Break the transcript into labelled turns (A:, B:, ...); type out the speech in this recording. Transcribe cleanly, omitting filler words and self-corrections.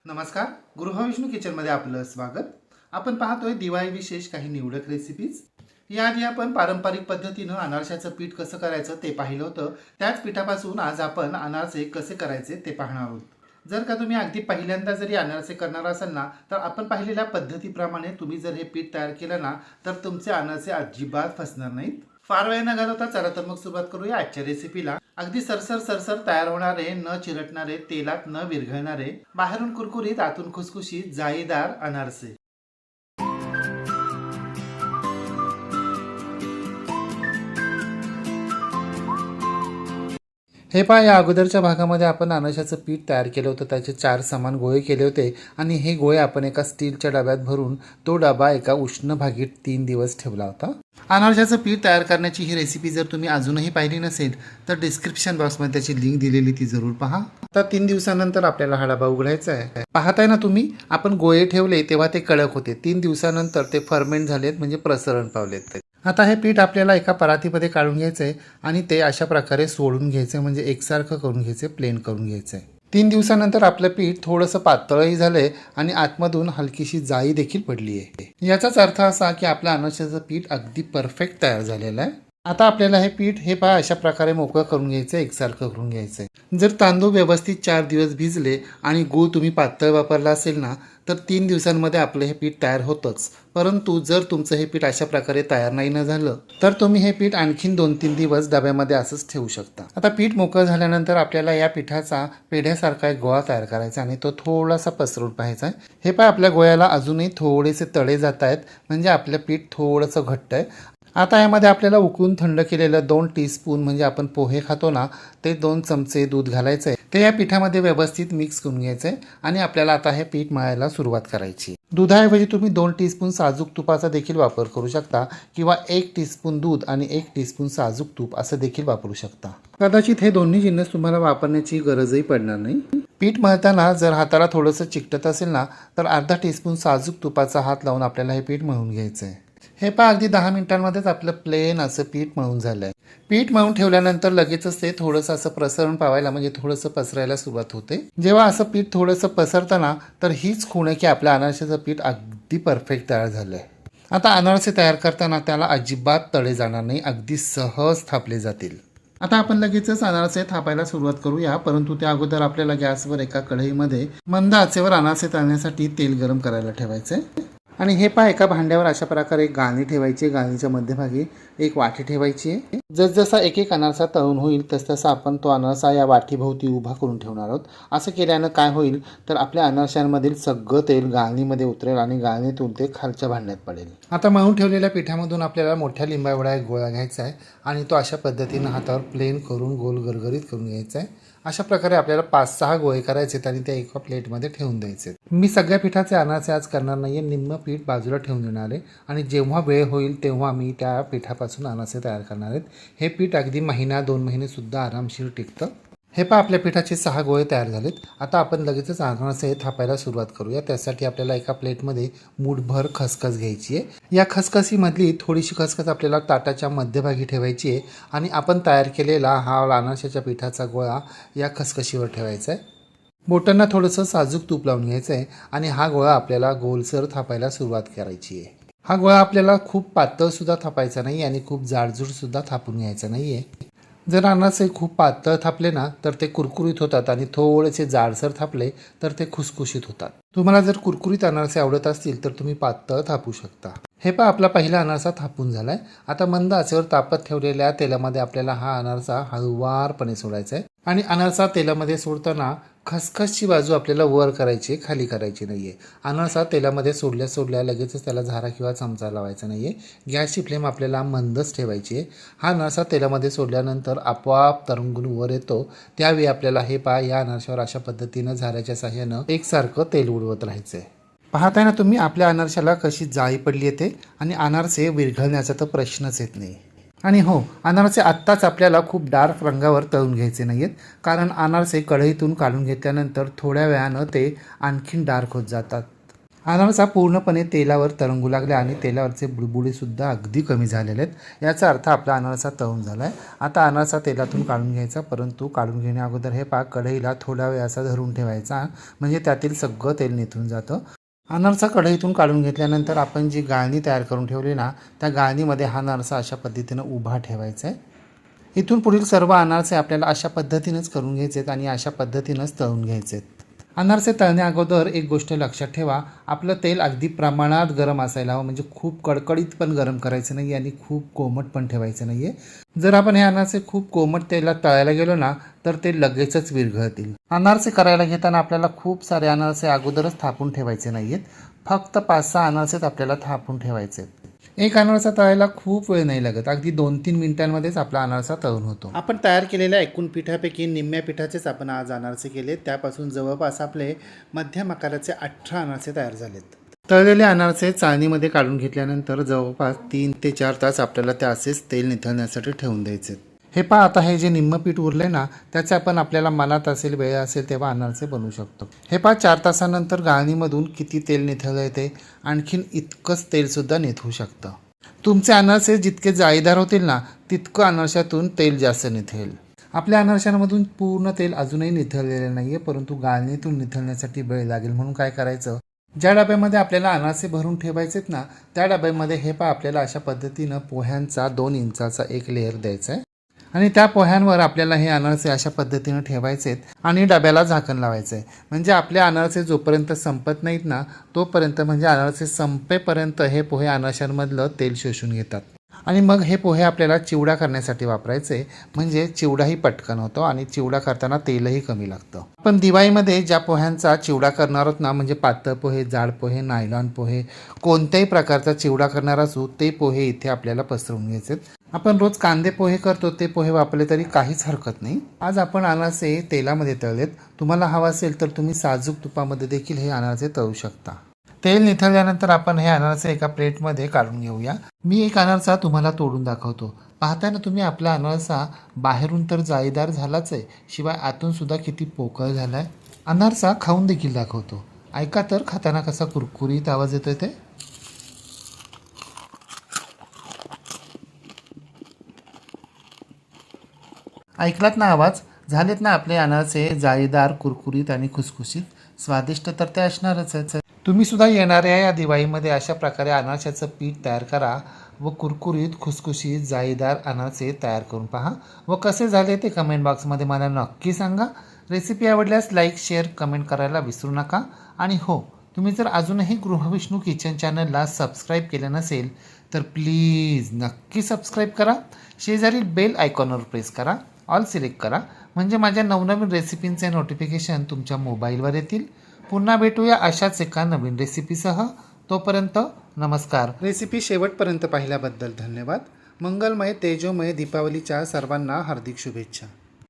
A: नमस्कार. गृहविष्णू किचनमध्ये आपलं स्वागत. आपण पाहतोय दिवाळी विशेष काही निवडक रेसिपीज. याआधी आपण पारंपरिक पद्धतीनं अनारशाचं पीठ कसं करायचं ते पाहिलं होतं. त्याच पिठापासून आज आपण अनारसे कसे करायचे ते पाहणार आहोत. जर का तुम्ही अगदी पहिल्यांदा जरी अनारसे करणार असाल ना, तर आपण पाहिलेल्या पद्धतीप्रमाणे तुम्ही जर हे पीठ तयार केलं ना, तर तुमचे अनारसे अजिबात फसणार नाहीत. फार वेळ न घालवता चला तर मग सुरुवात करूया आजच्या रेसिपीला. अगदी सरसर सरसर तयार होणारे, न चिरटणारे, तेलात न विरघळणारे, बाहेरून कुरकुरीत आतून खुसखुशीत जाळीदार अनारसे. हे पहा, या अगोदरच्या भागामध्ये आपण अनारशाचं पीठ तयार केलं होतं. त्याचे 4 समान गोळे केले होते आणि हे गोळे आपण एका स्टीलच्या डब्यात भरून तो डबा एका उष्ण भागीत 3 दिवस ठेवला होता. अनारशाचं पीठ तयार करण्याची ही रेसिपी जर तुम्ही अजूनही पाहिली नसेल तर डिस्क्रिप्शन बॉक्समध्ये त्याची लिंक दिलेली, ती जरूर पहा. आता 3 दिवसानंतर आपल्याला हा डबा उघडायचा आहे. पाहताय ना तुम्ही, आपण गोळे ठेवले तेव्हा ते कडक होते. 3 दिवसानंतर ते फर्मेंट झालेत, म्हणजे प्रसरण पावलेत. आता हे पीठ आपल्याला एका परातीमध्ये काढून घ्यायचं आहे आणि ते अशा प्रकारे सोडून घ्यायचं आहे, म्हणजे एकसारखं करून घ्यायचं आहे, प्लेन करून घ्यायचं आहे. 3 दिवसानंतर आपलं पीठ थोडंसं पातळही झालं आहे आणि आतमधून हलकीशी जाळी देखील पडली आहे. याचाच अर्थ असा की आपलं अनारशाचं पीठ अगदी परफेक्ट तयार झालेलं आहे. आता आपल्याला हे पीठ हे पहा अशा प्रकारे मोकळं करून घ्यायचं आहे, एकसारखं करून घ्यायचं आहे. जर तांदूळ व्यवस्थित 4 दिवस भिजले आणि गूळ तुम्ही पातळ वापरला असेल ना, तर 3 दिवसांमध्ये आपलं हे पीठ तयार होतंच. परंतु जर तुमचं हे पीठ अशा प्रकारे तयार नाही न झालं तर तुम्ही हे पीठ आणखीन 2-3 दिवस डब्यामध्ये असंच ठेवू शकता. आता पीठ मोकळं झाल्यानंतर आपल्याला या पिठाचा पेढ्यासारखा एक गोळा तयार करायचा आणि तो थोडासा पसरून पाहायचा आहे. हे पहा, आपल्या गोळ्याला अजूनही थोडेसे तळे जात आहेत, म्हणजे आपलं पीठ थोडंसं घट्ट आहे. आता यामध्ये आपल्याला उकळून थंड केलेलं 2 टीस्पून, म्हणजे आपण पोहे खातो ना, ते 2 चमचे दूध घालायचं आहे. ते या पिठामध्ये व्यवस्थित मिक्स करून घ्यायचं आहे आणि आपल्याला आता हे पीठ मळायला सुरुवात करायची. दुधाऐवजी तुम्ही 2 टीस्पून साजूक तुपाचा देखील वापर करू शकता किंवा 1 टीस्पून दूध आणि 1 टीस्पून साजूक तूप असं देखील वापरू शकता. कदाचित हे दोन्ही जिन्नस तुम्हाला वापरण्याची गरजही पडणार नाही. पीठ मळताना जर हाताला थोडंसं चिकटत असेल ना, तर अर्धा टीस्पून साजूक तुपाचा हात लावून आपल्याला हे पीठ मळून घ्यायचं आहे. हे पहा, अगदी 10 मिनिटांमध्येच आपलं प्लेन असं पीठ मळून झालं आहे. पीठ मळून ठेवल्यानंतर लगेचच ते थोडंसं असं प्रसरण पावायला, म्हणजे थोडंसं पसरायला सुरुवात होते. जेव्हा असं पीठ थोडंसं पसरतं ना, तर हीच खूण आहे की आपल्या अनारशाचं पीठ अगदी परफेक्ट तयार झालं आहे. आता अनारसे तयार करताना त्याला अजिबात तळे जाणार नाही, अगदी सहज थापले जातील. आता आपण लगेचच अनारसे थापायला सुरुवात करूया, परंतु त्या अगोदर आपल्याला गॅसवर एका कढईमध्ये मंद आचेवर अनारसे तळण्यासाठी तेल गरम करायला ठेवायचं आहे. आणि हे पहा, एका भांड्यावर अशा प्रकारे एक गाळणी ठेवायची आहे. गाळणीच्या मध्यभागी एक वाटी ठेवायची आहे. जसजसा एक एक अनारसा तळून होईल तसतसा आपण तो अनारसा या वाटीभोवती उभा करून ठेवणार आहोत. असं केल्यानं काय होईल, तर आपल्या अनारशांमधील सगळं तेल गाळणीमध्ये उतरेल आणि गाळणीतून ते खालच्या भांड्यात पडेल. आता मळून ठेवलेल्या पिठामधून आपल्याला मोठ्या लिंबा एवढा एक गोळा घ्यायचा आहे आणि तो अशा पद्धतीनं हातावर प्लेन करून गोल गरगरीत करून घ्यायचा आहे. अशा प्रकारे आपल्याला 5-6 गोळे करायचे आणि त्या एका प्लेटमध्ये ठेवून द्यायचे. मी सगळ्या पिठाचे अनारसे आज करणार नाही आहे, निम्म पीठ बाजूला ठेवून देणार आहे आणि जेव्हा वेळ होईल तेव्हा मी त्या पिठापासून अनारसे तयार करणार आहेत. हे पीठ अगदी महिना 2 महिनेसुद्धा आरामशीर टिकतं. हे पहा, आपल्या पिठाचे 6 गोळे तयार झालेत. आता आपण लगेचच अनारसे थापायला सुरुवात करूया. त्यासाठी आपल्याला एका प्लेटमध्ये मूठभर खसखस घ्यायची आहे. या खसखसीमधली थोडीशी खसखस आपल्याला ताटाच्या मध्यभागी ठेवायची आहे आणि आपण तयार केलेला हा अनारशाच्या पिठाचा गोळा या खसखशीवर ठेवायचा आहे. बोटांना थोडंसं साजूक तूप लावून घ्यायचं आहे आणि हा गोळा आपल्याला गोलसर थापायला सुरुवात करायची आहे. हा गोळा आपल्याला खूप पातळसुद्धा थापायचा नाही आणि खूप जाडजूडसुद्धा थापून घ्यायचा नाही आहे. जर अनारसे खूप पातळ थापले ना, तर ते कुरकुरीत होतात आणि थोडेसे जाडसर थापले तर ते खुसखुशीत होतात. तुम्हाला जर कुरकुरीत अनारसे आवडत असतील तर तुम्ही पातळ थापू शकता. हे पहा, आपला पहिला अनारसा थापून झाला आहे. आता मंद आचेवर तापत ठेवलेल्या तेलामध्ये आपल्याला हा अनारसा हळूवारपणे सोडायचा आहे आणि अनारसा तेलामध्ये सोडताना खसखसची बाजू आपल्याला वर करायची, खाली करायची नाही आहे. अनारसा तेलामध्ये सोडल्या सोडल्या लगेचच त्याला झारा किंवा चमचा लावायचा नाही आहे. गॅसची फ्लेम आपल्याला मंदच ठेवायची आहे. हा अनारसा तेलामध्ये सोडल्यानंतर आपोआप तरंगून वर येतो. त्यावेळी आपल्याला हे पहा, या अनारशावर अशा पद्धतीनं झाऱ्याच्या साहाय्यानं एकसारखं तेल उडवत राहायचं आहे. पाहताय ना तुम्ही, आपल्या अनारशाला कशी जाळी पडली येते आणि अनारसे विरघळण्याचा तर प्रश्नच येत नाही. आणि हो, अनारसे आत्ताच आपल्याला खूप डार्क रंगावर तळून घ्यायचे नाही आहेत, कारण अनारसे कढईतून काढून घेतल्यानंतर थोड्या वेळानं ते आणखीन डार्क होत जातात. अनारसा पूर्णपणे तेलावर तरंगू लागले आणि तेलावरचे बुडबुडेसुद्धा अगदी कमी झालेले आहेत. याचा अर्थ आपला अनारसा तळून झाला आहे. आता अनारसा तेलातून काढून घ्यायचा, परंतु काढून घेण्या अगोदर हे पाक कढईला थोडा वेळ असा धरून ठेवायचा, म्हणजे त्यातील सगळं तेल निथून जातं. अनारसा कढईतून काढून घेतल्यानंतर आपण जी गाळणी तयार करून ठेवली ना, त्या गाळणीमध्ये हा अनारसा अशा पद्धतीनं उभा ठेवायचा आहे. इथून पुढील सर्व अनारसे आपल्याला अशा पद्धतीनंच करून घ्यायचे आहेत आणि अशा पद्धतीनंच तळून घ्यायचे आहेत. अनारसे तळण्या अगोदर एक गोष्ट लक्षात ठेवा, आपलं तेल अगदी प्रमाणात गरम असायला हवं, म्हणजे खूप कडकडीत पण गरम करायचं नाही आणि खूप कोमट पण ठेवायचं नाही आहे. जर आपण हे अनारसे खूप कोमट तेलात तळायला गेलो ना, तर ते लगेचच विरघळतील. अनारसे करायला घेताना आपल्याला खूप सारे अनारसे अगोदरच थापून ठेवायचे नाही आहेत. फक्त 5-6 अनारसेच आपल्याला थापून ठेवायचे आहेत. एक अनारसा तळायला खूप वेळ नाही लागत, अगदी 2-3 मिनिटांमध्येच आपला अनारसा तळून होतो. आपण तयार केलेल्या एकूण पिठापैकी निम्म्या पिठाचेच आपण आज अनारसे केले. त्यापासून जवळपास आपले मध्यम आकाराचे 18 अनारसे तयार झालेत. तळलेले अनारसे चाळणीमध्ये काढून घेतल्यानंतर जवळपास 3 ते 4 तास आपल्याला ते असेच तेल निथळण्यासाठी ठेवून द्यायचे. हे पहा, आता हे जे निम्म पीठ उरले ना, त्याचे आपण आपल्याला मनात असेल वेळ असेल तेव्हा अनारसे बनवू शकतो. हे पहा, 4 तासानंतर गाळणीमधून किती तेल निथळलं ते आणखीन इतकंच तेलसुद्धा निथळू शकतं. तुमचे अनारसे जितके जाळीदार होतील ना, तितकं अनारशातून तेल जास्त निथळेल. आपल्या अनारशांमधून पूर्ण तेल अजूनही निथळलेलं नाही आहे, परंतु गाळणीतून निथळण्यासाठी वेळ लागेल. म्हणून काय करायचं, ज्या डब्यामध्ये आपल्याला अनारसे भरून ठेवायचेत ना, त्या डब्यामध्ये हे पहा आपल्याला अशा पद्धतीनं पोह्यांचा 2 इंचाचा एक लेअर द्यायचा आहे आणि त्या पोह्यांवर आपल्याला हे अनारसे अशा पद्धतीनं ठेवायचे आहेत आणि डब्याला झाकण लावायचं आहे. म्हणजे आपले अनारसे जोपर्यंत संपत नाहीत ना, तोपर्यंत, म्हणजे अनारसे संपेपर्यंत हे पोहे अनारशांमधलं तेल शोषून घेतात. आणि मग हे पोहे आपल्याला चिवडा करण्यासाठी वापरायचे, म्हणजे चिवडाही पटकन होतो आणि चिवडा करताना तेलही कमी लागतं. पण दिवाळीमध्ये ज्या पोह्यांचा चिवडा करणार आहोत ना, म्हणजे पातळ पोहे, जाड पोहे, नायलॉन पोहे, कोणत्याही प्रकारचा चिवडा करणार असू, ते पोहे इथे आपल्याला पसरवून घ्यायचे. आपण रोज कांदे पोहे करतो, ते पोहे वापरले तरी काहीच हरकत नाही. आज आपण अनारसे तेलामध्ये तळलेत. तुम्हाला हवं असेल तर तुम्ही साजूक तुपामध्ये देखील हे अनारसे तळू शकता. तेल निथळल्यानंतर आपण हे अनारसे एका प्लेटमध्ये काढून घेऊया. मी एक अनारसा तुम्हाला तोडून दाखवतो. पाहताय ना तुम्ही, आपला अनारसा बाहेरून तर जाळीदार झालाच आहे, शिवाय आतून सुद्धा किती पोकळ झाला आहे. अनारसा खाऊन देखील दाखवतो. ऐका तर, खाताना कसा कुरकुरीत आवाज येतोय ते. ऐकलात ना आवाज? झालेत ना आपले अनारसे जाळीदार, कुरकुरीत आणि खुसखुशीत. स्वादिष्ट तर ते असणारच आहे. तुम्ही सुद्धा येणाऱ्या या दिवाळीमध्ये अशा प्रकारे अनारशाचं पीठ तयार करा व कुरकुरीत, खुसखुशीत, जाळीदार अनारसे तयार करून पहा व कसे झाले ते कमेंट बॉक्समध्ये मला नक्की सांगा. रेसिपी आवडल्यास लाईक, शेअर, कमेंट करायला विसरू नका. आणि हो, तुम्ही जर अजूनही गृहविष्णू किचन चॅनलला सबस्क्राईब केलं नसेल तर प्लीज नक्की सबस्क्राईब करा. शेजारील बेल आयकॉनवर प्रेस करा, ऑल सिलेक्ट करा, म्हणजे माझ्या नवनवीन रेसिपींचे नोटिफिकेशन तुमच्या मोबाईलवर येतील. पुन्हा भेटूया अशाच एका नवीन रेसिपीसह. तोपर्यंत नमस्कार. रेसिपी शेवटपर्यंत पाहिल्याबद्दल धन्यवाद. मंगलमय, तेजोमय दीपावलीच्या सर्वांना हार्दिक शुभेच्छा.